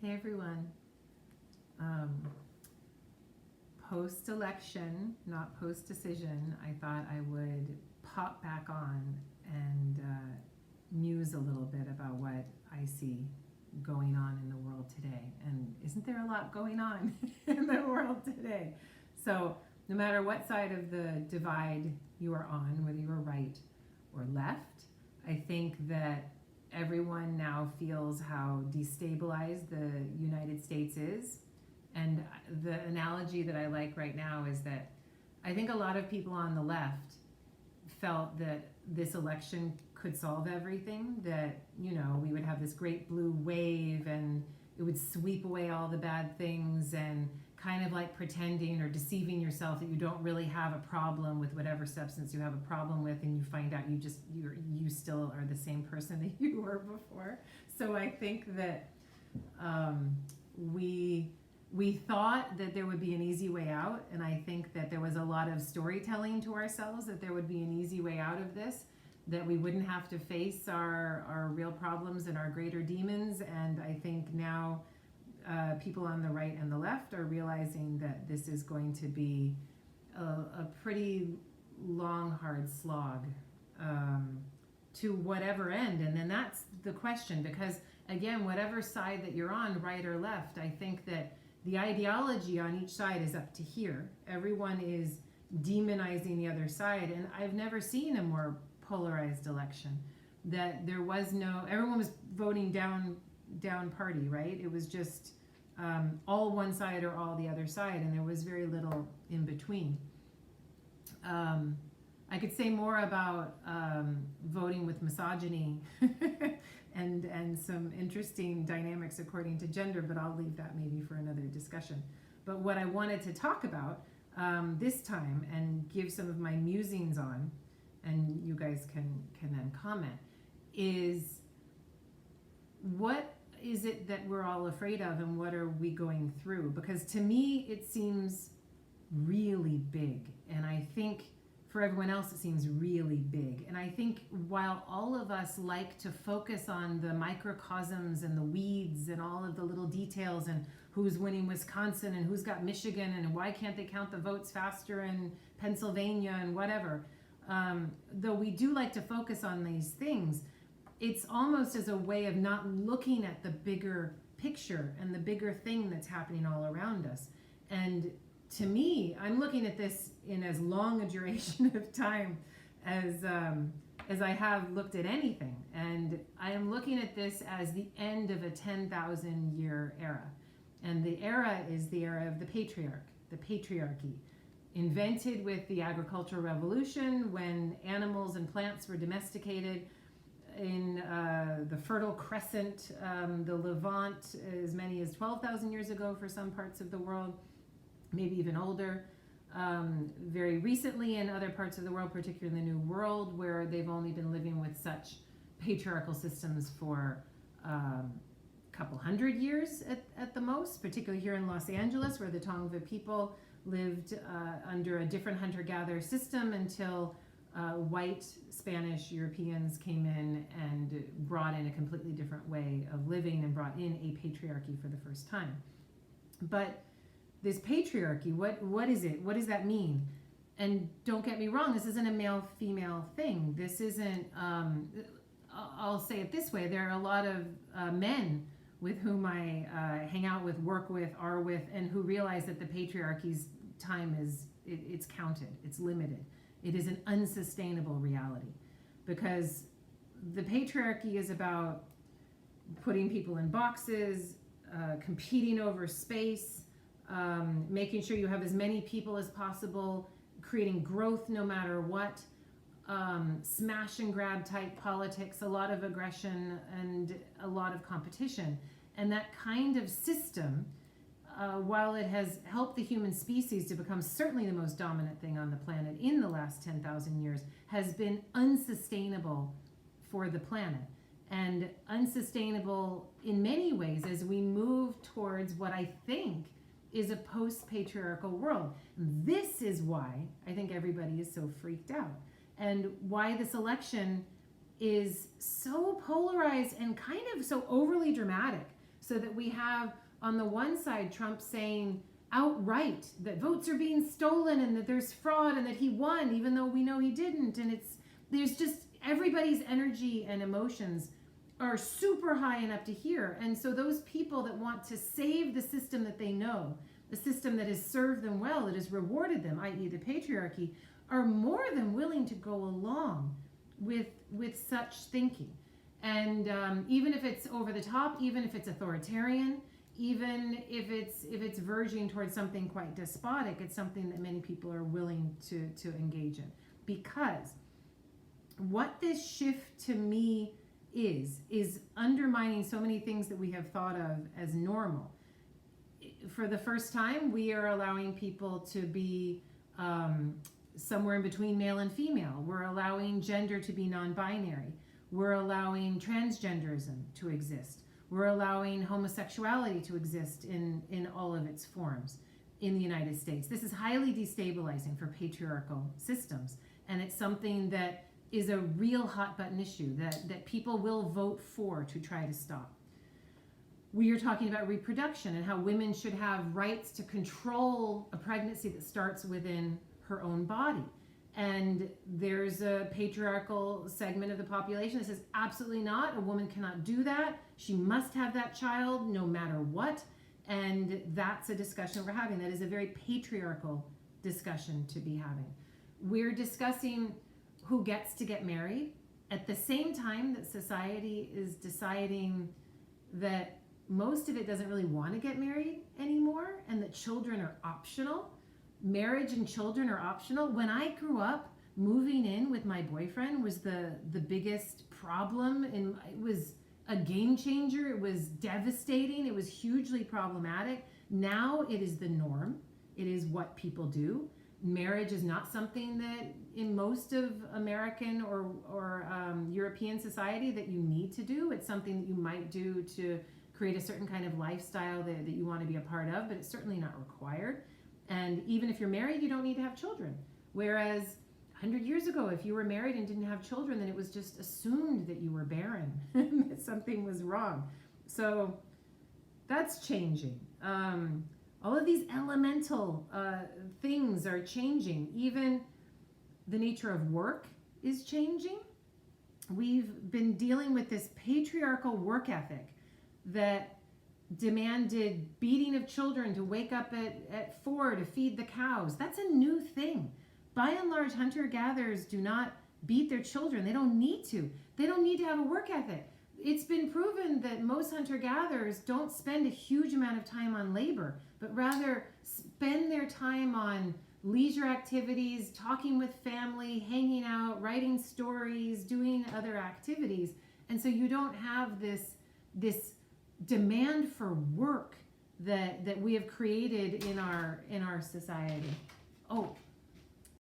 Hey everyone. Um, Post-election, not post-decision, I thought I would pop back on and muse a little bit about what I see going on in the world today. And isn't there a lot going on in the world today? So no matter what side of the divide you are on, whether you're right or left, I think that everyone now feels how destabilized the United States is. And the analogy that I like right now is that I think a lot of people on the left felt that this election could solve everything, that, we would have this great blue wave and it would sweep away all the bad things, and kind of like pretending or deceiving yourself that you don't really have a problem with whatever substance you have a problem with, and you find out you still are the same person that you were before. So I think that we thought that there would be an easy way out, and I think that there was a lot of storytelling to ourselves that there would be an easy way out of this, that we wouldn't have to face our real problems and our greater demons. And I think now people on the right and the left are realizing that this is going to be a pretty long, hard slog to whatever end. And then that's the question, because again, whatever side that you're on, right or left, I think that the ideology on each side is up to here. Everyone is demonizing the other side, and I've never seen a more polarized election. That there was everyone was voting down party, right? It was just all one side or all the other side, and there was very little in between. I could say more about voting with misogyny and some interesting dynamics according to gender, but I'll leave that maybe for another discussion. But what I wanted to talk about this time and give some of my musings on, and you guys can then comment, is what is it that we're all afraid of, and what are we going through? Because to me it seems really big, and I think for everyone else it seems really big. And I think while all of us like to focus on the microcosms and the weeds and all of the little details, and who's winning Wisconsin and who's got Michigan and why can't they count the votes faster in Pennsylvania and whatever, though we do like to focus on these things, it's almost as a way of not looking at the bigger picture and the bigger thing that's happening all around us. And to me, I'm looking at this in as long a duration of time as I have looked at anything. And I am looking at this as the end of a 10,000 year era. And the era is the era of the patriarchy, invented with the agricultural revolution, when animals and plants were domesticated in the Fertile Crescent, the Levant, as many as 12,000 years ago for some parts of the world, maybe even older. Very recently in other parts of the world, particularly in the New World, where they've only been living with such patriarchal systems for a couple hundred years at the most, particularly here in Los Angeles, where the Tongva people lived under a different hunter-gatherer system until white Spanish Europeans came in and brought in a completely different way of living and brought in a patriarchy for the first time. But this patriarchy, what is it? What does that mean? And don't get me wrong, this isn't a male-female thing. This isn't, I'll say it this way, there are a lot of men with whom I hang out with, work with, are with, and who realize that the patriarchy's time it's counted, it's limited. It is an unsustainable reality, because the patriarchy is about putting people in boxes, competing over space, making sure you have as many people as possible, creating growth no matter what, smash and grab type politics, a lot of aggression and a lot of competition. And that kind of system, while it has helped the human species to become certainly the most dominant thing on the planet in the last 10,000 years, has been unsustainable for the planet. And unsustainable in many ways as we move towards what I think is a post-patriarchal world. This is why I think everybody is so freaked out, and why this election is so polarized and kind of so overly dramatic. So that we have on the one side Trump saying outright that votes are being stolen and that there's fraud and that he won even though we know he didn't, and there's just everybody's energy and emotions are super high and up to here. And so those people that want to save the system that they know, the system that has served them well, that has rewarded them, i.e. the patriarchy, are more than willing to go along with such thinking. And even if it's over the top, even if it's authoritarian, even if it's verging towards something quite despotic, it's something that many people are willing to engage in. Because what this shift to me is undermining so many things that we have thought of as normal. For the first time, we are allowing people to be somewhere in between male and female. We're allowing gender to be non-binary. We're allowing transgenderism to exist. We're allowing homosexuality to exist in all of its forms in the United States. This is highly destabilizing for patriarchal systems, and it's something that is a real hot button issue that people will vote for to try to stop. We are talking about reproduction and how women should have rights to control a pregnancy that starts within her own body. And there's a patriarchal segment of the population that says, absolutely not, a woman cannot do that. She must have that child no matter what. And that's a discussion we're having. That is a very patriarchal discussion to be having. We're discussing who gets to get married at the same time that society is deciding that most of it doesn't really want to get married anymore and that children are optional. Marriage and children are optional. When I grew up, moving in with my boyfriend was the biggest problem, and it was a game changer. It was devastating. It was hugely problematic. Now it is the norm. It is what people do. Marriage is not something that in most of American or European society that you need to do. It's something that you might do to create a certain kind of lifestyle that you want to be a part of, but it's certainly not required. And even if you're married, you don't need to have children. Whereas 100 years ago, if you were married and didn't have children, then it was just assumed that you were barren, that something was wrong. So that's changing. All of these elemental things are changing. Even the nature of work is changing. We've been dealing with this patriarchal work ethic that demanded beating of children to wake up at 4 to feed the cows. That's a new thing. By and large, hunter-gatherers do not beat their children. They don't need to. They don't need to have a work ethic. It's been proven that most hunter-gatherers don't spend a huge amount of time on labor, but rather spend their time on leisure activities, talking with family, hanging out, writing stories, doing other activities. And so you don't have this demand for work that we have created in our society. Oh,